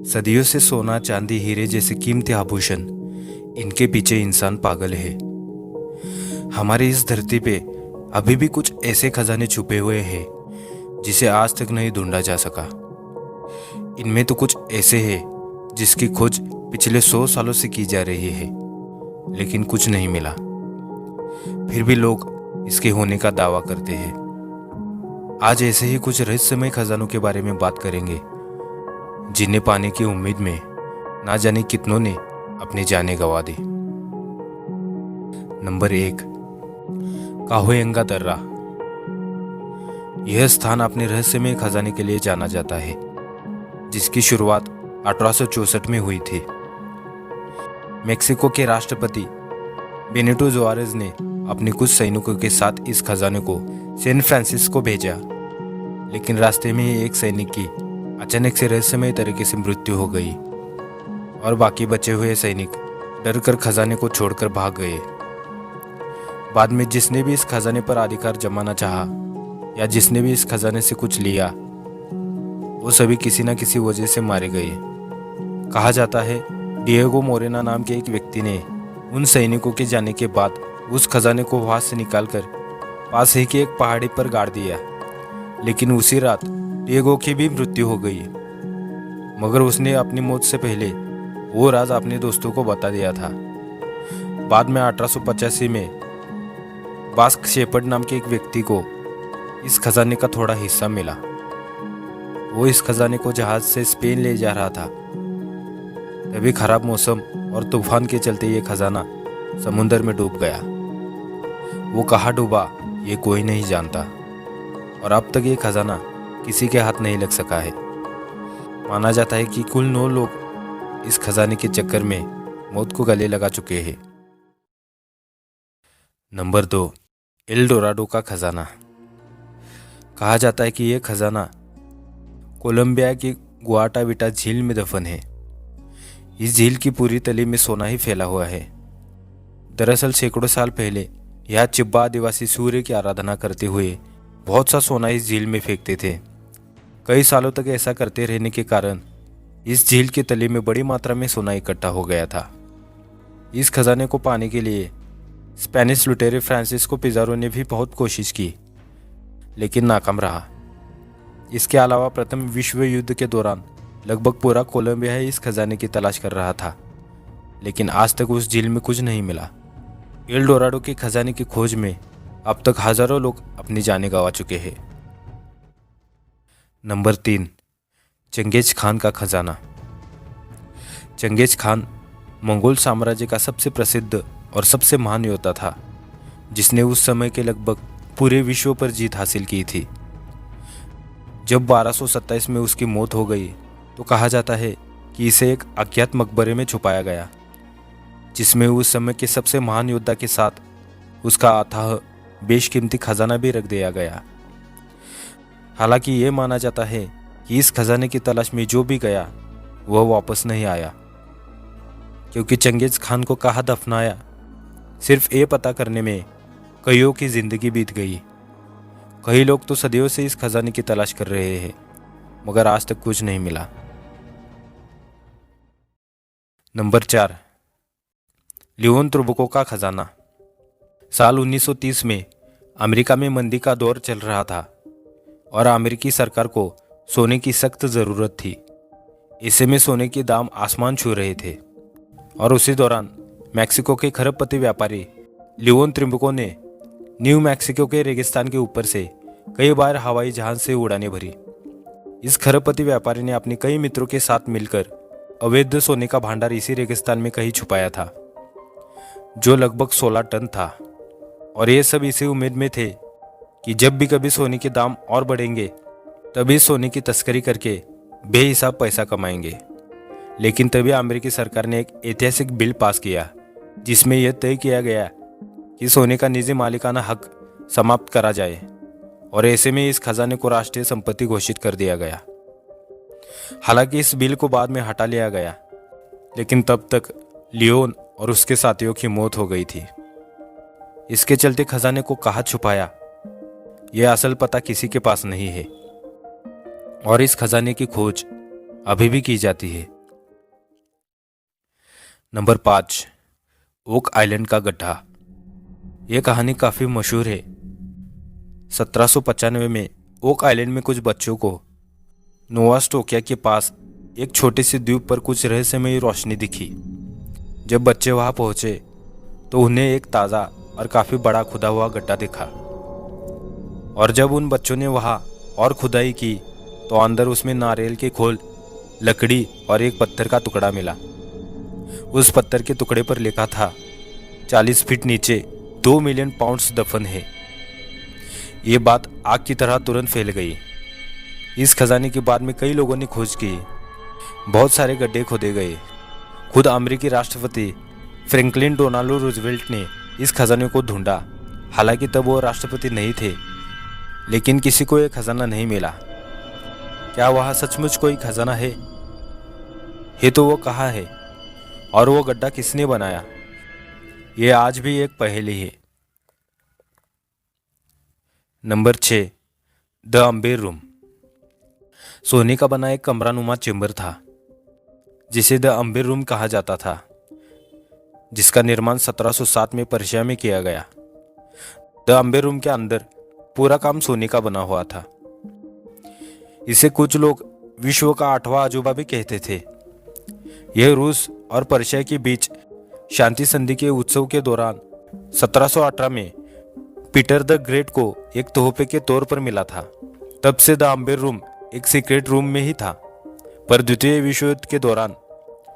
सदियों से सोना चांदी हीरे जैसे कीमती आभूषण, इनके पीछे इंसान पागल है। हमारी इस धरती पे अभी भी कुछ ऐसे खजाने छुपे हुए हैं जिसे आज तक नहीं ढूंढा जा सका। इनमें तो कुछ ऐसे हैं जिसकी खोज पिछले 100 सालों से की जा रही है, लेकिन कुछ नहीं मिला। फिर भी लोग इसके होने का दावा करते हैं। आज ऐसे ही कुछ रहस्यमय खजानों के बारे में बात करेंगे, जिन्हें पाने की उम्मीद में ना जाने कितनों ने अपनी जानें गंवा दी। नंबर 1, काहोयंगा दर्रा। यह स्थान अपने रहस्यमय खजाने के लिए जाना जाता है, जिसकी शुरुआत 1864 में हुई थी। मेक्सिको के राष्ट्रपति बेनिटो जुआरेज ने अपने कुछ सैनिकों के साथ इस खजाने को सैन फ्रांसिस्को भेजा, लेकिन रास्ते में ही एक सैनिक की अचानक से रहस्यमय तरीके से मृत्यु हो गई और बाकी बचे हुए सैनिक डरकर खजाने को छोड़कर भाग गए। बाद में जिसने भी इस खजाने पर अधिकार जमाना चाहा या जिसने भी इस खजाने से कुछ लिया, वो सभी किसी न किसी वजह से मारे गए। कहा जाता है डिएगो मोरेना नाम के एक व्यक्ति ने उन सैनिकों के जाने के बाद उस खजाने को वहां से निकालकर पास ही की एक पहाड़ी पर गाड़ दिया, लेकिन उसी रात डिएगो की भी मृत्यु हो गई। मगर उसने अपनी मौत से पहले वो राज अपने दोस्तों को बता दिया था। बाद में 1885 में बास्क शेपर्ड नाम के एक व्यक्ति को इस खजाने का थोड़ा हिस्सा मिला। वो इस खजाने को जहाज से स्पेन ले जा रहा था। तभी खराब मौसम और तूफान के चलते ये खजाना समुंदर में डूब गया। वो कहाँ डूबा ये कोई नहीं जानता, और अब तक ये खजाना किसी के हाथ नहीं लग सका है। माना जाता है कि कुल 9 लोग इस खजाने के चक्कर में मौत को गले लगा चुके हैं। नंबर 2, एल डोराडो का खजाना। कहा जाता है कि यह खजाना कोलंबिया की गुआटाविटा झील में दफन है। इस झील की पूरी तली में सोना ही फैला हुआ है। दरअसल सैकड़ों साल पहले यहाँ चिब्बा आदिवासी सूर्य की आराधना करते हुए बहुत सा सोना इस झील में फेंकते थे। कई सालों तक ऐसा करते रहने के कारण इस झील के तले में बड़ी मात्रा में सोना इकट्ठा हो गया था। इस खजाने को पाने के लिए स्पेनिश लुटेरे फ्रांसिस्को पिज़ारो ने भी बहुत कोशिश की, लेकिन नाकाम रहा। इसके अलावा प्रथम विश्व युद्ध के दौरान लगभग पूरा कोलंबिया इस खजाने की तलाश कर रहा था, लेकिन आज तक उस झील में कुछ नहीं मिला। एल डोराडो के खजाने की खोज में अब तक हजारों लोग अपनी जानें गंवा चुके हैं। नंबर 3, चंगेज खान का खजाना। चंगेज खान मंगोल साम्राज्य का सबसे प्रसिद्ध और सबसे महान योद्धा था, जिसने उस समय के लगभग पूरे विश्व पर जीत हासिल की थी। जब 1227 में उसकी मौत हो गई तो कहा जाता है कि इसे एक अज्ञात मकबरे में छुपाया गया, जिसमें उस समय के सबसे महान योद्धा के साथ उसका अथाह बेशकीमती खजाना भी रख दिया गया। हालांकि ये माना जाता है कि इस खजाने की तलाश में जो भी गया वह वापस नहीं आया, क्योंकि चंगेज खान को कहाँ दफनाया सिर्फ ये पता करने में कईयों की जिंदगी बीत गई। कई लोग तो सदियों से इस खजाने की तलाश कर रहे हैं, मगर आज तक कुछ नहीं मिला। नंबर 4, लियोन त्रुबको का खजाना। साल 1930 में अमेरिका में मंदी का दौर चल रहा था और अमेरिकी सरकार को सोने की सख्त ज़रूरत थी। ऐसे में सोने के दाम आसमान छू रहे थे, और उसी दौरान मैक्सिको के खरबपति व्यापारी लियोन त्रुबको ने न्यू मैक्सिको के रेगिस्तान के ऊपर से कई बार हवाई जहाज से उड़ानें भरी। इस खरबपति व्यापारी ने अपने कई मित्रों के साथ मिलकर अवैध सोने का भंडार इसी रेगिस्तान में कहीं छुपाया था, जो लगभग 16 टन था। और ये सब इसी उम्मीद में थे कि जब भी कभी सोने के दाम और बढ़ेंगे तभी सोने की तस्करी करके बेहिसाब पैसा कमाएंगे। लेकिन तभी अमेरिकी सरकार ने एक ऐतिहासिक बिल पास किया, जिसमें यह तय किया गया कि सोने का निजी मालिकाना हक समाप्त करा जाए, और ऐसे में इस खजाने को राष्ट्रीय संपत्ति घोषित कर दिया गया। हालांकि इस बिल को बाद में हटा लिया गया, लेकिन तब तक लियोन और उसके साथियों की मौत हो गई थी। इसके चलते खजाने को कहाँ छुपाया यह असल पता किसी के पास नहीं है, और इस खजाने की खोज अभी भी की जाती है। नंबर 5, ओक आइलैंड का गड्ढा। यह कहानी काफ़ी मशहूर है। 1795 में ओक आइलैंड में कुछ बच्चों को नोवा स्कोटिया के पास एक छोटे से द्वीप पर कुछ रहस्यमयी रोशनी दिखी। जब बच्चे वहां पहुंचे तो उन्हें एक ताज़ा और काफ़ी बड़ा खुदा हुआ गड्ढा दिखा, और जब उन बच्चों ने वहां और खुदाई की तो अंदर उसमें नारियल के खोल, लकड़ी और एक पत्थर का टुकड़ा मिला। उस पत्थर के टुकड़े पर लिखा था 40 फीट नीचे 2 मिलियन पाउंड्स दफन है। ये बात आग की तरह तुरंत फैल गई। इस खजाने के बाद में कई लोगों ने खोज की, बहुत सारे गड्ढे खोदे गए। खुद अमेरिकी राष्ट्रपति फ्रैंकलिन डोनाल्ड रूजवेल्ट ने इस खजाने को ढूंढा। हालांकि तब वो राष्ट्रपति नहीं थे, लेकिन किसी को यह खजाना नहीं मिला। क्या वहाँ सचमुच कोई खजाना है? तो वो कहाँ है, और वो गड्ढा किसने बनाया? ये आज भी एक पहेली है। Number 6, the Amber room. सोने का बना एक कमरानुमा चेंबर था जिसे द अम्बेर रूम कहा जाता था, जिसका निर्माण 1707 में पर्शिया में किया गया। द अम्बेर रूम के अंदर पूरा काम सोने का बना हुआ था। इसे कुछ लोग विश्व का 8वां अजूबा भी कहते थे। यह रूस और पर्शिया के बीच शांति संधि के उत्सव के दौरान 1718 में पीटर द ग्रेट को एक तोहफे के तौर पर मिला था। तब से द अम्बेर रूम एक सीक्रेट रूम में ही था, पर द्वितीय विश्व युद्ध के दौरान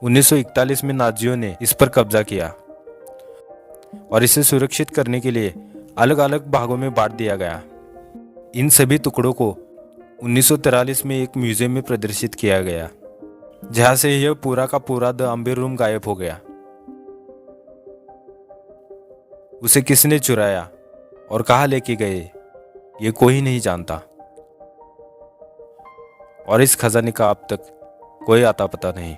1941 में नाजियों ने इस पर कब्जा किया और इसे सुरक्षित करने के लिए अलग अलग भागों में बांट दिया गया। इन सभी टुकड़ों को 1943 में एक म्यूजियम में प्रदर्शित किया गया, जहां से यह पूरा का पूरा द अम्बेर रूम गायब हो गया। उसे किसने चुराया और कहाँ लेके गए, ये कोई नहीं जानता, और इस खजाने का अब तक कोई आता पता नहीं।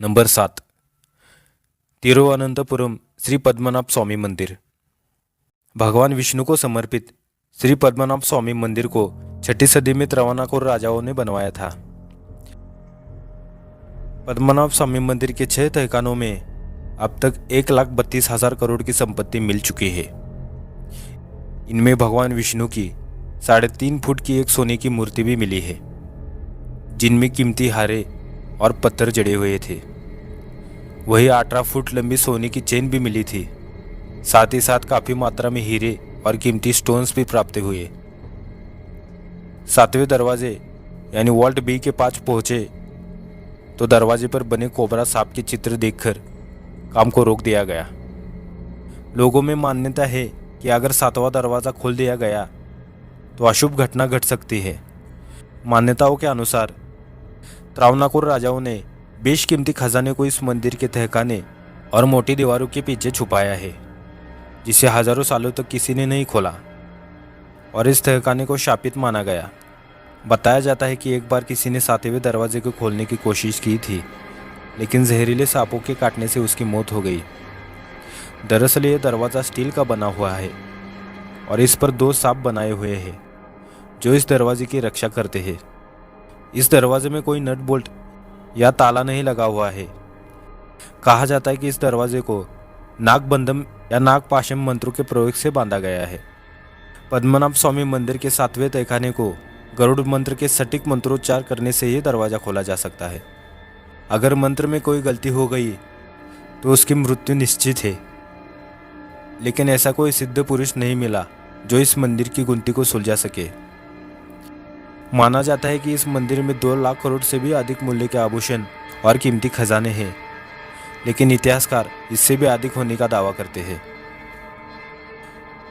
नंबर 7, तिरुवनंतपुरम श्री पद्मनाभ स्वामी मंदिर। भगवान विष्णु को समर्पित श्री पद्मनाभ स्वामी मंदिर को 6ठी सदी में त्रावणकोर राजाओं ने बनवाया था। पद्मनाभ स्वामी मंदिर के 6 तहखानों में अब तक 1,32,000 करोड़ की संपत्ति मिल चुकी है। इनमें भगवान विष्णु की 3.5 फुट की एक सोने की मूर्ति भी मिली है, जिनमें कीमती हारे और पत्थर जड़े हुए थे। वही 18 फुट लंबी सोने की चेन भी मिली थी। साथ ही साथ काफी मात्रा में हीरे और कीमती स्टोन्स भी प्राप्त हुए। 7वें दरवाजे यानी वॉल्ट बी के पास पहुंचे तो दरवाजे पर बने कोबरा सांप के चित्र देखकर काम को रोक दिया गया। लोगों में मान्यता है कि अगर 7वां दरवाजा खोल दिया गया तो अशुभ घटना घट सकती है। मान्यताओं के अनुसार त्रावणकोर राजाओं ने बेशकीमती खजाने को इस मंदिर के तहखाने और मोटी दीवारों के पीछे छुपाया है, जिसे हजारों सालों तक किसी ने नहीं खोला, और इस तहखाने को शापित माना गया। बताया जाता है कि एक बार किसी ने 7वें दरवाजे को खोलने की कोशिश की थी, लेकिन जहरीले सांपों के काटने से उसकी मौत हो गई। दरअसल यह दरवाज़ा स्टील का बना हुआ है और इस पर 2 सांप बनाए हुए हैं जो इस दरवाजे की रक्षा करते हैं। इस दरवाजे में कोई नट बोल्ट या ताला नहीं लगा हुआ है। कहा जाता है कि इस दरवाजे को नागबंधम या नागपाशम मंत्रों के प्रयोग से बांधा गया है। पद्मनाभ स्वामी मंदिर के 7वें तहखाने को गरुड़ मंत्र के सटीक मंत्रोच्चार करने से ही दरवाजा खोला जा सकता है। अगर मंत्र में कोई गलती हो गई तो उसकी मृत्यु निश्चित है, लेकिन ऐसा कोई सिद्ध पुरुष नहीं मिला जो इस मंदिर की गुत्थी को सुलझा सके। माना जाता है कि इस मंदिर में 2 लाख करोड़ से भी अधिक मूल्य के आभूषण और कीमती खजाने हैं, लेकिन इतिहासकार इससे भी अधिक होने का दावा करते हैं।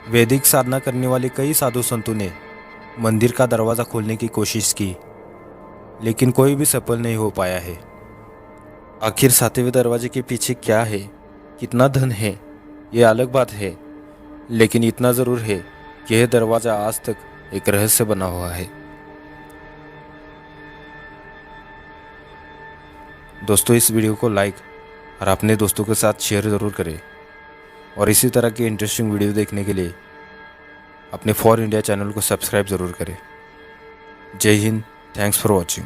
वैदिक साधना करने वाले कई साधु संतों ने मंदिर का दरवाज़ा खोलने की कोशिश की, लेकिन कोई भी सफल नहीं हो पाया है। आखिर 7वें दरवाजे के पीछे क्या है, कितना धन है, ये अलग बात है, लेकिन इतना ज़रूर है कि यह दरवाज़ा आज तक एक रहस्य बना हुआ है। दोस्तों, इस वीडियो को लाइक और अपने दोस्तों के साथ शेयर ज़रूर करें, और इसी तरह की इंटरेस्टिंग वीडियो देखने के लिए अपने फॉर इंडिया चैनल को सब्सक्राइब ज़रूर करें। जय हिंद, थैंक्स फॉर वॉचिंग।